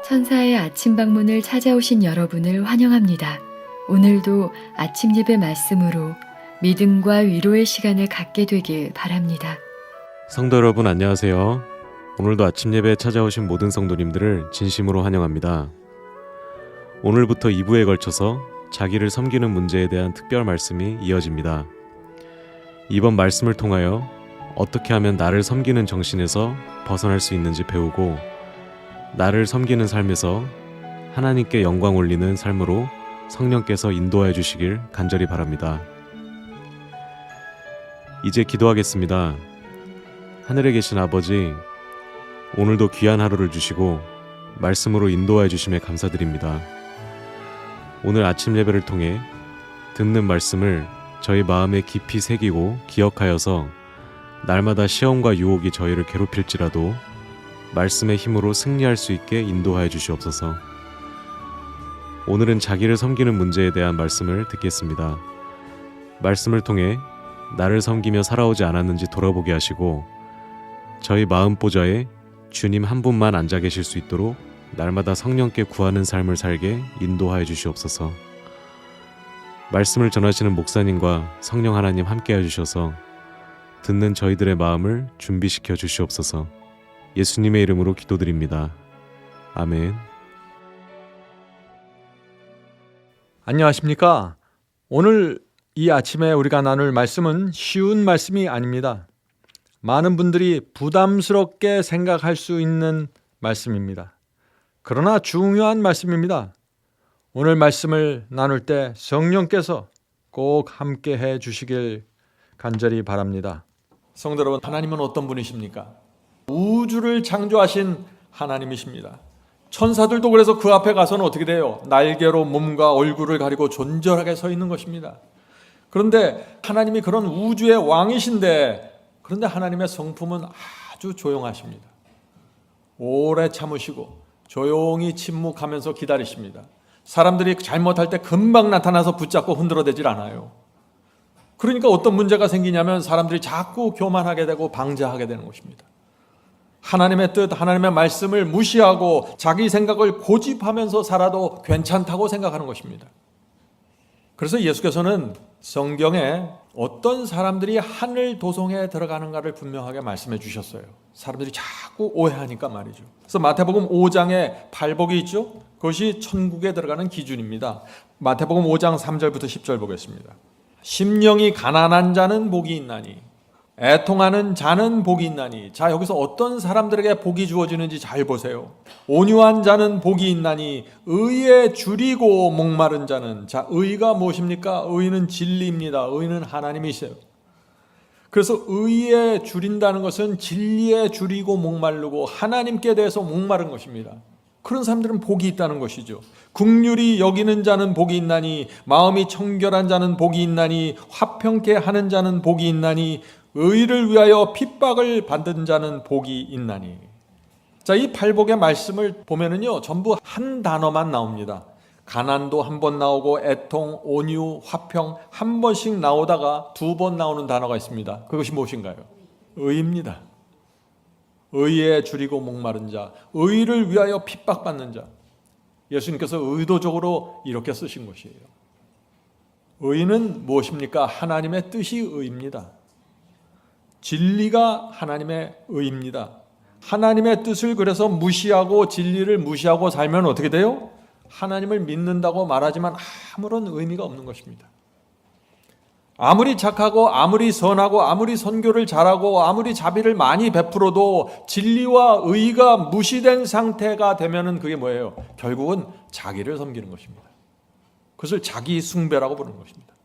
천사의 아침 방문을 찾아오신 여러분을 환영합니다. 오늘도 아침 예배 말씀으로 믿음과 위로의 시간을 갖게 되길 바랍니다. 성도 여러분 안녕하세요. 오늘도 아침 예배에 찾아오신 모든 성도님들을 진심으로 환영합니다. 오늘부터 2부에 걸쳐서 자기를 섬기는 문제에 대한 특별 말씀이 이어집니다. 이번 말씀을 통하여 어떻게 하면 나를 섬기는 정신에서 벗어날 수 있는지 배우고 나를 섬기는 삶에서 하나님께 영광 올리는 삶으로 성령께서 인도하여 주시길 간절히 바랍니다. 이제 기도하겠습니다. 하늘에 계신 아버지, 오늘도 귀한 하루를 주시고 말씀으로 인도하여 주심에 감사드립니다. 오늘 아침 예배를 통해 듣는 말씀을 저희 마음에 깊이 새기고 기억하여서 날마다 시험과 유혹이 저희를 괴롭힐지라도 말씀의 힘으로 승리할 수 있게 인도하여 주시옵소서. 오늘은 자기를 섬기는 문제에 대한 말씀을 듣겠습니다. 말씀을 통해 나를 섬기며 살아오지 않았는지 돌아보게 하시고 저희 마음보좌에 주님 한 분만 앉아 계실 수 있도록 날마다 성령께 구하는 삶을 살게 인도하여 주시옵소서. 말씀을 전하시는 목사님과 성령 하나님 함께해 주셔서 듣는 저희들의 마음을 준비시켜 주시옵소서. 예수님의 이름으로 기도드립니다. 아멘. 안녕하십니까? 오늘 이 아침에 우리가 나눌 말씀은 쉬운 말씀이 아닙니다. 많은 분들이 부담스럽게 생각할 수 있는 말씀입니다. 그러나 중요한 말씀입니다. 오늘 말씀을 나눌 때 성령께서 꼭 함께 해 주시길 간절히 바랍니다. 성도 여러분, 하나님은 어떤 분이십니까? 우주를 창조하신 하나님이십니다. 천사들도 그래서 그 앞에 가서는 어떻게 돼요? 날개로 몸과 얼굴을 가리고 존절하게 서 있는 것입니다. 그런데 하나님이 그런 우주의 왕이신데, 그런데 하나님의 성품은 아주 조용하십니다. 오래 참으시고 조용히 침묵하면서 기다리십니다. 사람들이 잘못할 때 금방 나타나서 붙잡고 흔들어대질 않아요. 그러니까 어떤 문제가 생기냐면 사람들이 자꾸 교만하게 되고 방자하게 되는 것입니다. 하나님의 뜻, 하나님의 말씀을 무시하고 자기 생각을 고집하면서 살아도 괜찮다고 생각하는 것입니다. 그래서 예수께서는 성경에 어떤 사람들이 하늘 도성에 들어가는가를 분명하게 말씀해 주셨어요. 사람들이 자꾸 오해하니까 말이죠. 그래서 마태복음 5장에 팔복이 있죠. 그것이 천국에 들어가는 기준입니다. 마태복음 5장 3절부터 10절 보겠습니다. 심령이 가난한 자는 복이 있나니 애통하는 자는 복이 있나니. 자, 여기서 어떤 사람들에게 복이 주어지는지 잘 보세요. 온유한 자는 복이 있나니 의에 줄이고 목마른 자는. 자, 의가 무엇입니까? 의는 진리입니다. 의는 하나님이세요. 그래서 의에 줄인다는 것은 진리에 줄이고 목마르고 하나님께 대해서 목마른 것입니다. 그런 사람들은 복이 있다는 것이죠. 긍휼히 여기는 자는 복이 있나니 마음이 청결한 자는 복이 있나니 화평케 하는 자는 복이 있나니 의를 위하여 핍박을 받은 자는 복이 있나니. 자, 이 팔복의 말씀을 보면은요, 전부 한 단어만 나옵니다. 가난도 한 번 나오고 애통, 온유, 화평 한 번씩 나오다가 두 번 나오는 단어가 있습니다. 그것이 무엇인가요? 의입니다. 의에 줄이고 목마른 자, 의를 위하여 핍박받는 자. 예수님께서 의도적으로 이렇게 쓰신 것이에요. 의는 무엇입니까? 하나님의 뜻이 의입니다. 진리가 하나님의 의입니다. 하나님의 뜻을 그래서 무시하고 진리를 무시하고 살면 어떻게 돼요? 하나님을 믿는다고 말하지만 아무런 의미가 없는 것입니다. 아무리 착하고 아무리 선하고 아무리 선교를 잘하고 아무리 자비를 많이 베풀어도 진리와 의가 무시된 상태가 되면은 그게 뭐예요? 결국은 자기를 섬기는 것입니다. 그것을 자기 숭배라고 부르는 것입니다.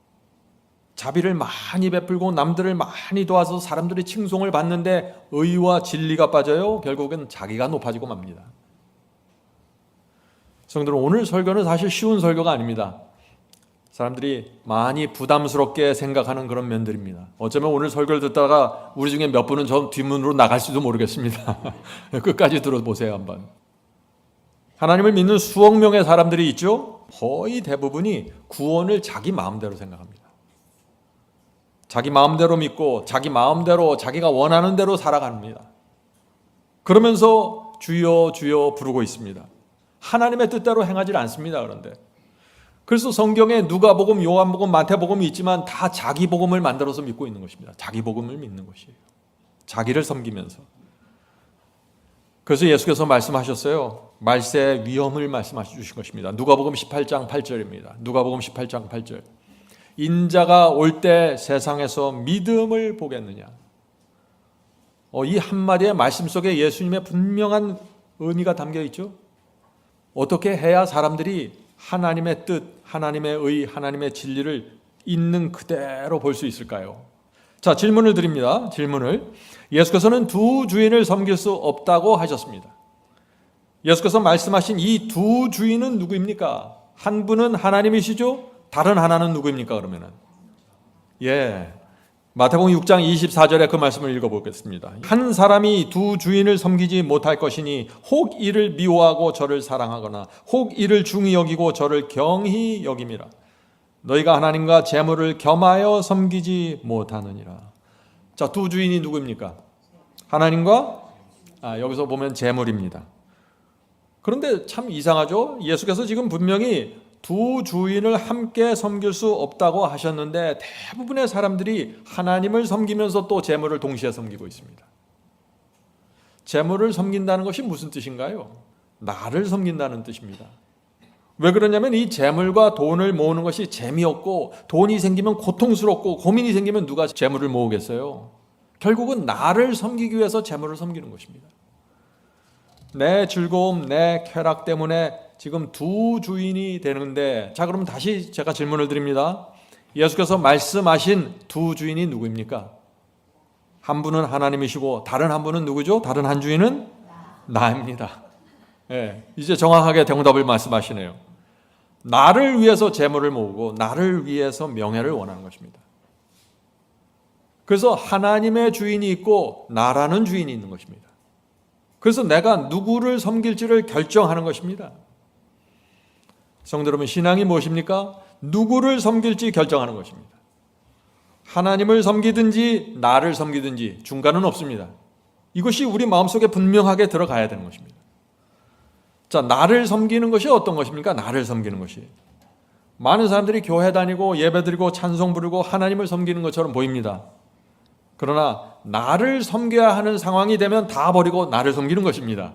자비를 많이 베풀고 남들을 많이 도와서 사람들이 칭송을 받는데 의와 진리가 빠져요. 결국은 자기가 높아지고 맙니다. 성도들, 오늘 설교는 사실 쉬운 설교가 아닙니다. 사람들이 많이 부담스럽게 생각하는 그런 면들입니다. 어쩌면 오늘 설교를 듣다가 우리 중에 몇 분은 저 뒷문으로 나갈지도 모르겠습니다. 끝까지 들어보세요 한번. 하나님을 믿는 수억 명의 사람들이 있죠. 거의 대부분이 구원을 자기 마음대로 생각합니다. 자기 마음대로 믿고 자기 마음대로 자기가 원하는 대로 살아갑니다. 그러면서 주여 주여 부르고 있습니다. 하나님의 뜻대로 행하지 않습니다. 그런데 그래서 성경에 누가복음, 요한복음, 마태복음이 있지만 다 자기 복음을 만들어서 믿고 있는 것입니다. 자기 복음을 믿는 것이에요. 자기를 섬기면서. 그래서 예수께서 말씀하셨어요. 말세의 위험을 말씀하셔 주신 것입니다. 누가복음 18장 8절입니다. 누가복음 18장 8절. 인자가 올 때 세상에서 믿음을 보겠느냐. 이 한마디의 말씀 속에 예수님의 분명한 의미가 담겨 있죠. 어떻게 해야 사람들이 하나님의 뜻, 하나님의 의, 하나님의 진리를 있는 그대로 볼 수 있을까요? 자, 질문을 드립니다. 질문을. 예수께서는 두 주인을 섬길 수 없다고 하셨습니다. 예수께서 말씀하신 이 두 주인은 누구입니까? 한 분은 하나님이시죠? 다른 하나는 누구입니까? 그러면은 마태복음 6장 24절에 그 말씀을 읽어보겠습니다. 한 사람이 두 주인을 섬기지 못할 것이니 혹 이를 미워하고 저를 사랑하거나 혹 이를 중히 여기고 저를 경히 여김이라. 너희가 하나님과 재물을 겸하여 섬기지 못하느니라. 자, 두 주인이 누구입니까? 하나님과 여기서 보면 재물입니다. 그런데 참 이상하죠? 예수께서 지금 분명히 두 주인을 함께 섬길 수 없다고 하셨는데 대부분의 사람들이 하나님을 섬기면서 또 재물을 동시에 섬기고 있습니다. 재물을 섬긴다는 것이 무슨 뜻인가요? 나를 섬긴다는 뜻입니다. 왜 그러냐면 이 재물과 돈을 모으는 것이 재미없고 돈이 생기면 고통스럽고 고민이 생기면 누가 재물을 모으겠어요? 결국은 나를 섬기기 위해서 재물을 섬기는 것입니다. 내 즐거움, 내 쾌락 때문에 지금 두 주인이 되는데, 자, 그럼 다시 제가 질문을 드립니다. 예수께서 말씀하신 두 주인이 누구입니까? 한 분은 하나님이시고 다른 한 분은 누구죠? 다른 한 주인은 나입니다. 이제 정확하게 정답을 말씀하시네요. 나를 위해서 재물을 모으고 나를 위해서 명예를 원하는 것입니다. 그래서 하나님의 주인이 있고 나라는 주인이 있는 것입니다. 그래서 내가 누구를 섬길지를 결정하는 것입니다. 성도 여러분, 신앙이 무엇입니까? 누구를 섬길지 결정하는 것입니다. 하나님을 섬기든지 나를 섬기든지 중간은 없습니다. 이것이 우리 마음속에 분명하게 들어가야 되는 것입니다. 자, 나를 섬기는 것이 어떤 것입니까? 나를 섬기는 것이. 많은 사람들이 교회 다니고 예배드리고 찬송 부르고 하나님을 섬기는 것처럼 보입니다. 그러나 나를 섬겨야 하는 상황이 되면 다 버리고 나를 섬기는 것입니다.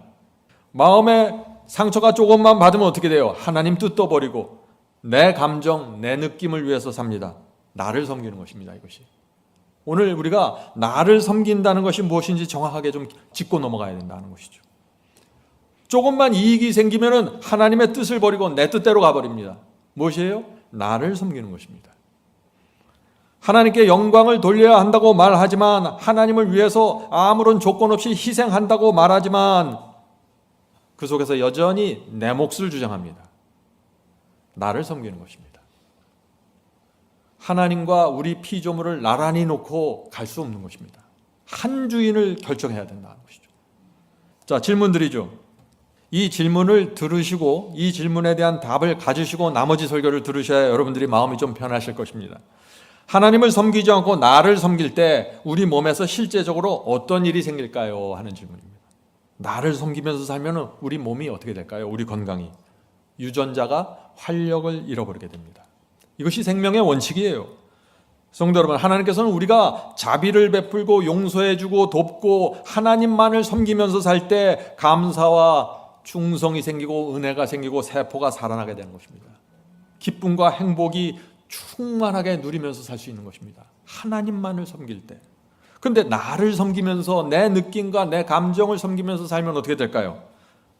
마음에 상처가 조금만 받으면 어떻게 돼요? 하나님 뜻도 버리고 내 감정, 내 느낌을 위해서 삽니다. 나를 섬기는 것입니다. 이것이. 오늘 우리가 나를 섬긴다는 것이 무엇인지 정확하게 좀 짚고 넘어가야 된다는 것이죠. 조금만 이익이 생기면 하나님의 뜻을 버리고 내 뜻대로 가버립니다. 무엇이에요? 나를 섬기는 것입니다. 하나님께 영광을 돌려야 한다고 말하지만, 하나님을 위해서 아무런 조건 없이 희생한다고 말하지만 그 속에서 여전히 내 몫을 주장합니다. 나를 섬기는 것입니다. 하나님과 우리 피조물을 나란히 놓고 갈 수 없는 것입니다. 한 주인을 결정해야 된다는 것이죠. 자, 질문 드리죠. 이 질문을 들으시고 이 질문에 대한 답을 가지시고 나머지 설교를 들으셔야 여러분들이 마음이 좀 편하실 것입니다. 하나님을 섬기지 않고 나를 섬길 때 우리 몸에서 실제적으로 어떤 일이 생길까요? 하는 질문입니다. 나를 섬기면서 살면 우리 몸이 어떻게 될까요? 우리 건강이. 유전자가 활력을 잃어버리게 됩니다. 이것이 생명의 원칙이에요. 성도 여러분, 하나님께서는 우리가 자비를 베풀고 용서해주고 돕고 하나님만을 섬기면서 살 때 감사와 충성이 생기고 은혜가 생기고 세포가 살아나게 되는 것입니다. 기쁨과 행복이 충만하게 누리면서 살 수 있는 것입니다. 하나님만을 섬길 때. 그런데 나를 섬기면서 내 느낌과 내 감정을 섬기면서 살면 어떻게 될까요?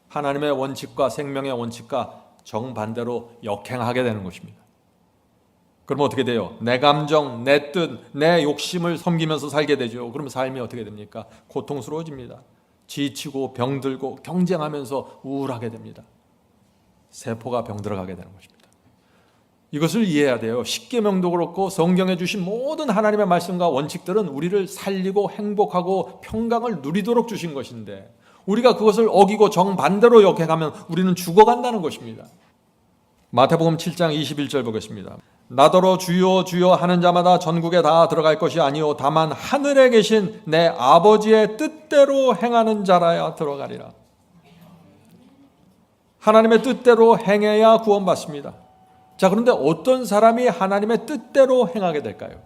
하나님의 원칙과 생명의 원칙과 정반대로 역행하게 되는 것입니다. 그럼 어떻게 돼요? 내 감정, 내 뜻, 내 욕심을 섬기면서 살게 되죠. 그러면 삶이 어떻게 됩니까? 고통스러워집니다. 지치고 병들고 경쟁하면서 우울하게 됩니다. 세포가 병들어가게 되는 것입니다. 이것을 이해해야 돼요. 십계명도 그렇고 성경에 주신 모든 하나님의 말씀과 원칙들은 우리를 살리고 행복하고 평강을 누리도록 주신 것인데 우리가 그것을 어기고 정반대로 역행하면 우리는 죽어간다는 것입니다. 마태복음 7장 21절 보겠습니다. 나더러 주여 주여 하는 자마다 전국에 다 들어갈 것이 아니요 다만 하늘에 계신 내 아버지의 뜻대로 행하는 자라야 들어가리라. 하나님의 뜻대로 행해야 구원받습니다. 자, 그런데 어떤 사람이 하나님의 뜻대로 행하게 될까요?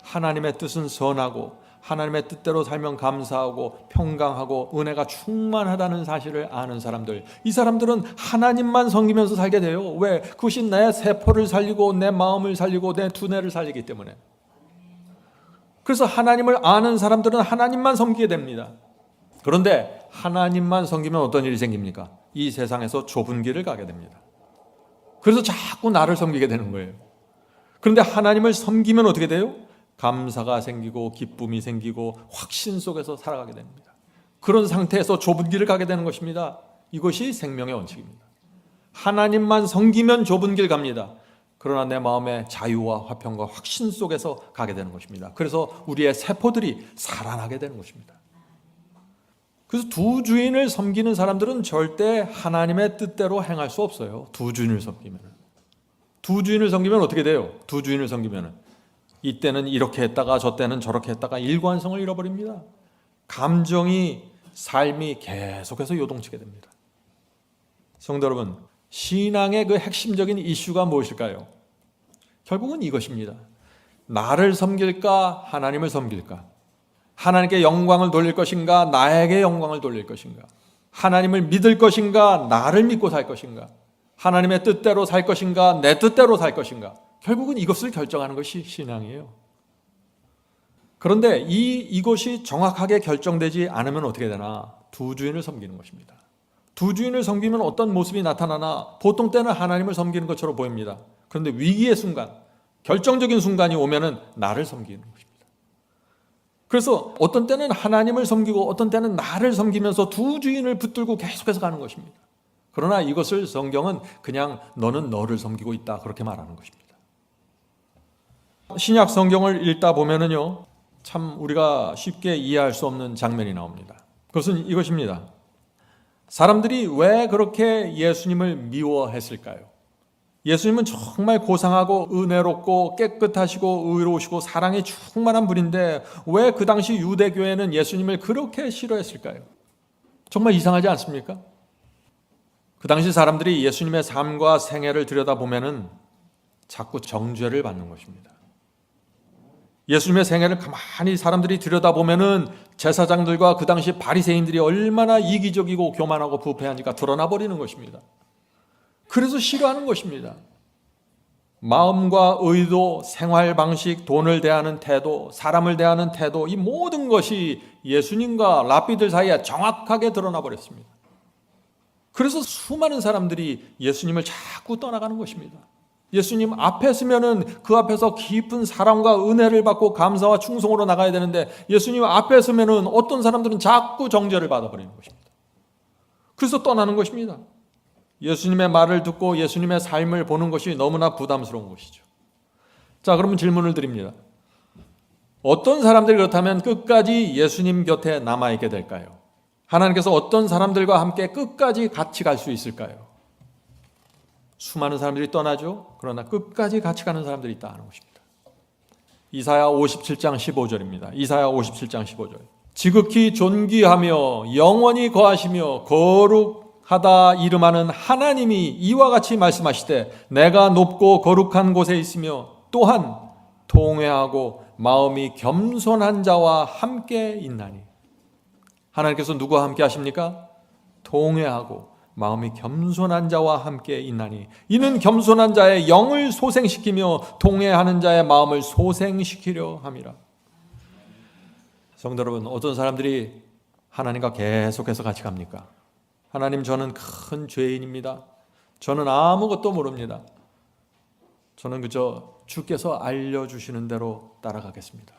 하나님의 뜻은 선하고 하나님의 뜻대로 살면 감사하고 평강하고 은혜가 충만하다는 사실을 아는 사람들, 이 사람들은 하나님만 섬기면서 살게 돼요. 왜? 그것이 내 세포를 살리고 내 마음을 살리고 내 두뇌를 살리기 때문에. 그래서 하나님을 아는 사람들은 하나님만 섬기게 됩니다. 그런데 하나님만 섬기면 어떤 일이 생깁니까? 이 세상에서 좁은 길을 가게 됩니다. 그래서 자꾸 나를 섬기게 되는 거예요. 그런데 하나님을 섬기면 어떻게 돼요? 감사가 생기고 기쁨이 생기고 확신 속에서 살아가게 됩니다. 그런 상태에서 좁은 길을 가게 되는 것입니다. 이것이 생명의 원칙입니다. 하나님만 섬기면 좁은 길 갑니다. 그러나 내 마음의 자유와 화평과 확신 속에서 가게 되는 것입니다. 그래서 우리의 세포들이 살아나게 되는 것입니다. 그래서 두 주인을 섬기는 사람들은 절대 하나님의 뜻대로 행할 수 없어요. 두 주인을 섬기면. 두 주인을 섬기면 어떻게 돼요? 두 주인을 섬기면 이때는 이렇게 했다가 저때는 저렇게 했다가 일관성을 잃어버립니다. 감정이, 삶이 계속해서 요동치게 됩니다. 성도 여러분, 신앙의 그 핵심적인 이슈가 무엇일까요? 결국은 이것입니다. 나를 섬길까? 하나님을 섬길까? 하나님께 영광을 돌릴 것인가? 나에게 영광을 돌릴 것인가? 하나님을 믿을 것인가? 나를 믿고 살 것인가? 하나님의 뜻대로 살 것인가? 내 뜻대로 살 것인가? 결국은 이것을 결정하는 것이 신앙이에요. 그런데 이것이 정확하게 결정되지 않으면 어떻게 되나? 두 주인을 섬기는 것입니다. 두 주인을 섬기면 어떤 모습이 나타나나? 보통 때는 하나님을 섬기는 것처럼 보입니다. 그런데 위기의 순간, 결정적인 순간이 오면은 나를 섬기는 것입니다. 그래서 어떤 때는 하나님을 섬기고 어떤 때는 나를 섬기면서 두 주인을 붙들고 계속해서 가는 것입니다. 그러나 이것을 성경은 그냥 너는 너를 섬기고 있다, 그렇게 말하는 것입니다. 신약 성경을 읽다 보면은요, 참 우리가 쉽게 이해할 수 없는 장면이 나옵니다. 그것은 이것입니다. 사람들이 왜 그렇게 예수님을 미워했을까요? 예수님은 정말 고상하고 은혜롭고 깨끗하시고 의로우시고 사랑이 충만한 분인데 왜 그 당시 유대교회는 예수님을 그렇게 싫어했을까요? 정말 이상하지 않습니까? 그 당시 사람들이 예수님의 삶과 생애를 들여다보면은 자꾸 정죄를 받는 것입니다. 예수님의 생애를 가만히 사람들이 들여다보면은 제사장들과 그 당시 바리새인들이 얼마나 이기적이고 교만하고 부패한지가 드러나 버리는 것입니다. 그래서 싫어하는 것입니다. 마음과 의도, 생활 방식, 돈을 대하는 태도, 사람을 대하는 태도, 이 모든 것이 예수님과 랍비들 사이에 정확하게 드러나 버렸습니다. 그래서 수많은 사람들이 예수님을 자꾸 떠나가는 것입니다. 예수님 앞에 서면은 그 앞에서 깊은 사랑과 은혜를 받고 감사와 충성으로 나가야 되는데 예수님 앞에 서면은 어떤 사람들은 자꾸 정죄를 받아버리는 것입니다. 그래서 떠나는 것입니다. 예수님의 말을 듣고 예수님의 삶을 보는 것이 너무나 부담스러운 것이죠. 자, 그러면 질문을 드립니다. 어떤 사람들이 그렇다면 끝까지 예수님 곁에 남아있게 될까요? 하나님께서 어떤 사람들과 함께 끝까지 같이 갈 수 있을까요? 수많은 사람들이 떠나죠. 그러나 끝까지 같이 가는 사람들이 있다 하는 것입니다. 이사야 57장 15절입니다. 이사야 57장 15절. 지극히 존귀하며 영원히 거하시며 거룩하다 이름하는 하나님이 이와 같이 말씀하시되 내가 높고 거룩한 곳에 있으며 또한 통회하고 마음이 겸손한 자와 함께 있나니. 하나님께서 누구와 함께 하십니까? 통회하고 마음이 겸손한 자와 함께 있나니 이는 겸손한 자의 영을 소생시키며 통회하는 자의 마음을 소생시키려 함이라. 성도 여러분, 어떤 사람들이 하나님과 계속해서 같이 갑니까? 하나님, 저는 큰 죄인입니다. 저는 아무것도 모릅니다. 저는 그저 주께서 알려주시는 대로 따라가겠습니다.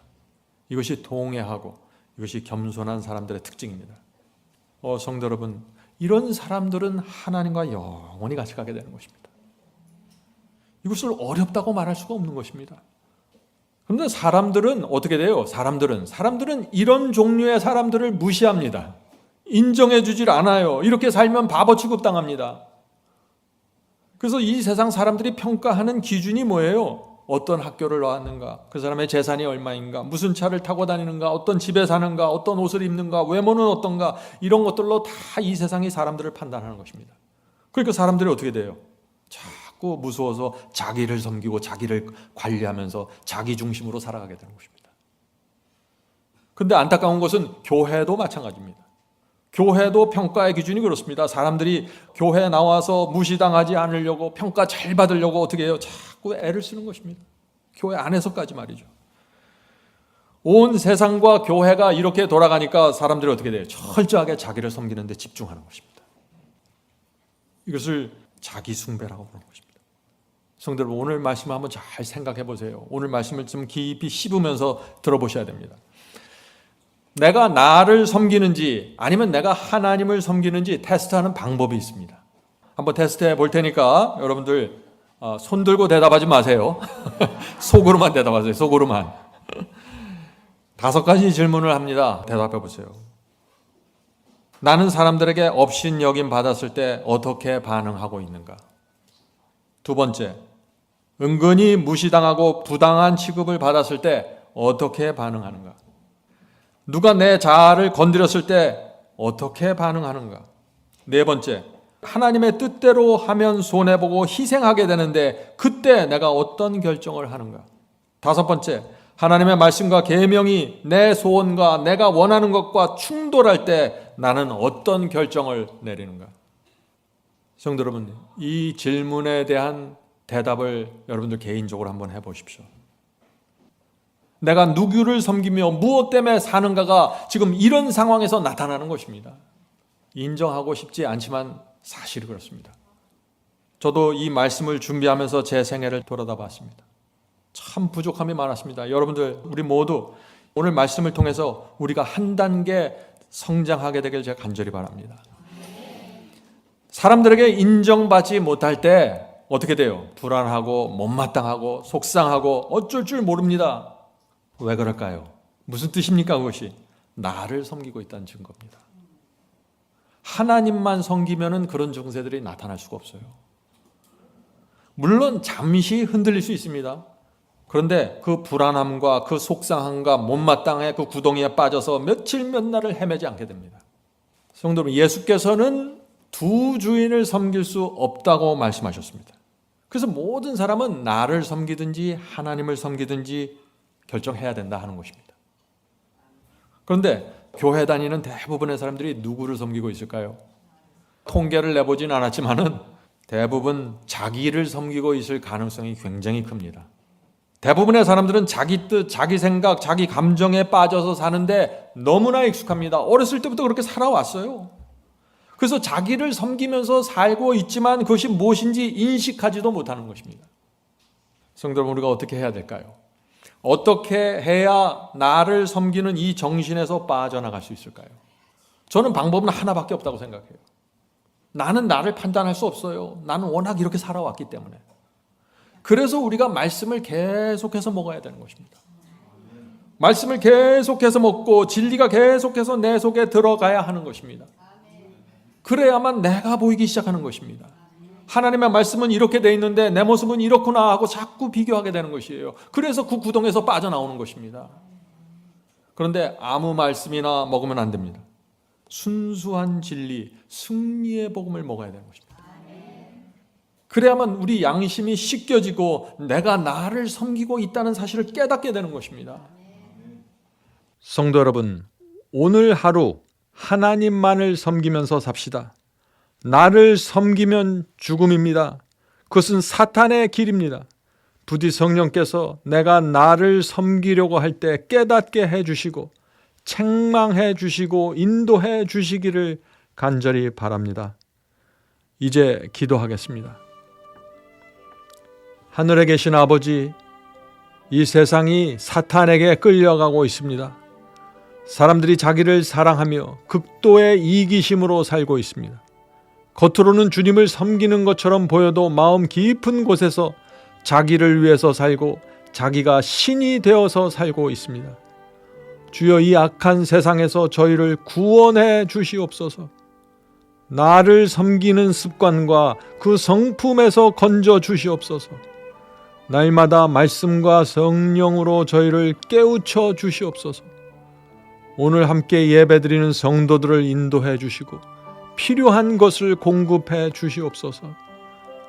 이것이 통회하고 이것이 겸손한 사람들의 특징입니다. 성도 여러분, 이런 사람들은 하나님과 영원히 같이 가게 되는 것입니다. 이것을 어렵다고 말할 수가 없는 것입니다. 그런데 사람들은 어떻게 돼요? 사람들은 이런 종류의 사람들을 무시합니다. 인정해 주질 않아요. 이렇게 살면 바보 취급당합니다. 그래서 이 세상 사람들이 평가하는 기준이 뭐예요? 어떤 학교를 나왔는가, 그 사람의 재산이 얼마인가, 무슨 차를 타고 다니는가, 어떤 집에 사는가, 어떤 옷을 입는가, 외모는 어떤가, 이런 것들로 다 이 세상이 사람들을 판단하는 것입니다. 그러니까 사람들이 어떻게 돼요? 자꾸 무서워서 자기를 섬기고 자기를 관리하면서 자기 중심으로 살아가게 되는 것입니다. 그런데 안타까운 것은 교회도 마찬가지입니다. 교회도 평가의 기준이 그렇습니다. 사람들이 교회에 나와서 무시당하지 않으려고, 평가 잘 받으려고 어떻게 해요? 자꾸 애를 쓰는 것입니다. 교회 안에서까지 말이죠. 온 세상과 교회가 이렇게 돌아가니까 사람들이 어떻게 돼요? 철저하게 자기를 섬기는 데 집중하는 것입니다. 이것을 자기 숭배라고 부르는 것입니다. 성도 여러분, 오늘 말씀을 한번 잘 생각해 보세요. 오늘 말씀을 좀 깊이 씹으면서 들어보셔야 됩니다. 내가 나를 섬기는지 아니면 내가 하나님을 섬기는지 테스트하는 방법이 있습니다. 한번 테스트해 볼 테니까 여러분들 손 들고 대답하지 마세요. 속으로만 대답하세요. 속으로만. 5가지 질문을 합니다. 대답해 보세요. 나는 사람들에게 업신여김 받았을 때 어떻게 반응하고 있는가? 2번째, 은근히 무시당하고 부당한 취급을 받았을 때 어떻게 반응하는가? 누가 내 자아를 건드렸을 때 어떻게 반응하는가? 4번째, 하나님의 뜻대로 하면 손해보고 희생하게 되는데 그때 내가 어떤 결정을 하는가? 5번째, 하나님의 말씀과 계명이 내 소원과 내가 원하는 것과 충돌할 때 나는 어떤 결정을 내리는가? 성도 여러분, 이 질문에 대한 대답을 여러분들 개인적으로 한번 해보십시오. 내가 누구를 섬기며 무엇 때문에 사는가가 지금 이런 상황에서 나타나는 것입니다. 인정하고 싶지 않지만 사실이 그렇습니다. 저도 이 말씀을 준비하면서 제 생애를 돌아다 봤습니다. 참 부족함이 많았습니다. 여러분들, 우리 모두 오늘 말씀을 통해서 우리가 한 단계 성장하게 되길 제가 간절히 바랍니다. 사람들에게 인정받지 못할 때 어떻게 돼요? 불안하고 못마땅하고 속상하고 어쩔 줄 모릅니다. 왜 그럴까요? 무슨 뜻입니까? 그것이 나를 섬기고 있다는 증거입니다. 하나님만 섬기면은 그런 증세들이 나타날 수가 없어요. 물론 잠시 흔들릴 수 있습니다. 그런데 그 불안함과 그 속상함과 못마땅해 그 구덩이에 빠져서 며칠 몇 날을 헤매지 않게 됩니다. 성도 여러분, 예수께서는 두 주인을 섬길 수 없다고 말씀하셨습니다. 그래서 모든 사람은 나를 섬기든지 하나님을 섬기든지 결정해야 된다 하는 것입니다. 그런데 교회 다니는 대부분의 사람들이 누구를 섬기고 있을까요? 통계를 내보진 않았지만은 대부분 자기를 섬기고 있을 가능성이 굉장히 큽니다. 대부분의 사람들은 자기 뜻, 자기 생각, 자기 감정에 빠져서 사는데 너무나 익숙합니다. 어렸을 때부터 그렇게 살아왔어요. 그래서 자기를 섬기면서 살고 있지만 그것이 무엇인지 인식하지도 못하는 것입니다. 성도 여러분, 우리가 어떻게 해야 될까요? 어떻게 해야 나를 섬기는 이 정신에서 빠져나갈 수 있을까요? 저는 방법은 하나밖에 없다고 생각해요. 나는 나를 판단할 수 없어요. 나는 워낙 이렇게 살아왔기 때문에. 그래서 우리가 말씀을 계속해서 먹어야 되는 것입니다. 말씀을 계속해서 먹고 진리가 계속해서 내 속에 들어가야 하는 것입니다. 그래야만 내가 보이기 시작하는 것입니다. 하나님의 말씀은 이렇게 돼 있는데 내 모습은 이렇구나 하고 자꾸 비교하게 되는 것이에요. 그래서 그 구덩이에서 빠져나오는 것입니다. 그런데 아무 말씀이나 먹으면 안 됩니다. 순수한 진리, 승리의 복음을 먹어야 되는 것입니다. 그래야만 우리 양심이 씻겨지고 내가 나를 섬기고 있다는 사실을 깨닫게 되는 것입니다. 성도 여러분, 오늘 하루 하나님만을 섬기면서 삽시다. 나를 섬기면 죽음입니다. 그것은 사탄의 길입니다. 부디 성령께서 내가 나를 섬기려고 할 때 깨닫게 해주시고 책망해 주시고 인도해 주시기를 간절히 바랍니다. 이제 기도하겠습니다. 하늘에 계신 아버지, 이 세상이 사탄에게 끌려가고 있습니다. 사람들이 자기를 사랑하며 극도의 이기심으로 살고 있습니다. 겉으로는 주님을 섬기는 것처럼 보여도 마음 깊은 곳에서 자기를 위해서 살고 자기가 신이 되어서 살고 있습니다. 주여, 이 악한 세상에서 저희를 구원해 주시옵소서. 나를 섬기는 습관과 그 성품에서 건져 주시옵소서. 날마다 말씀과 성령으로 저희를 깨우쳐 주시옵소서. 오늘 함께 예배드리는 성도들을 인도해 주시고 필요한 것을 공급해 주시옵소서.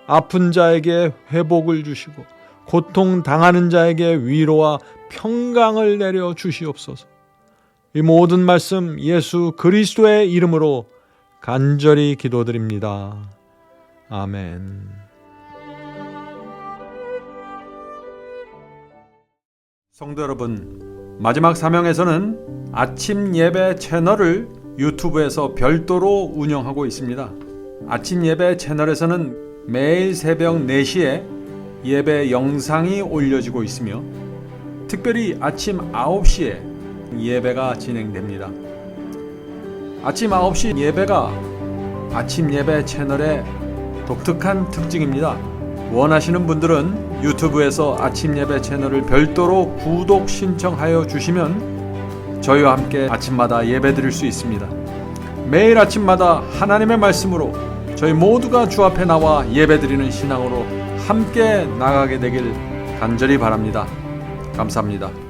아픈 자에게 회복을 주시고 고통 당하는 자에게 위로와 평강을 내려 주시옵소서. 이 모든 말씀 예수 그리스도의 이름으로 간절히 기도드립니다. 아멘. 성도 여러분, 마지막 사명에서는 아침 예배 채널을 유튜브에서 별도로 운영하고 있습니다. 아침 예배 채널에서는 매일 새벽 4시에 예배 영상이 올려지고 있으며 특별히 아침 9시에 예배가 진행됩니다. 아침 9시 예배가 아침 예배 채널의 독특한 특징입니다. 원하시는 분들은 유튜브에서 아침 예배 채널을 별도로 구독 신청하여 주시면 저희와 함께 아침마다 예배 드릴 수 있습니다. 매일 아침마다 하나님의 말씀으로 저희 모두가 주 앞에 나와 예배 드리는 신앙으로 함께 나가게 되길 간절히 바랍니다. 감사합니다.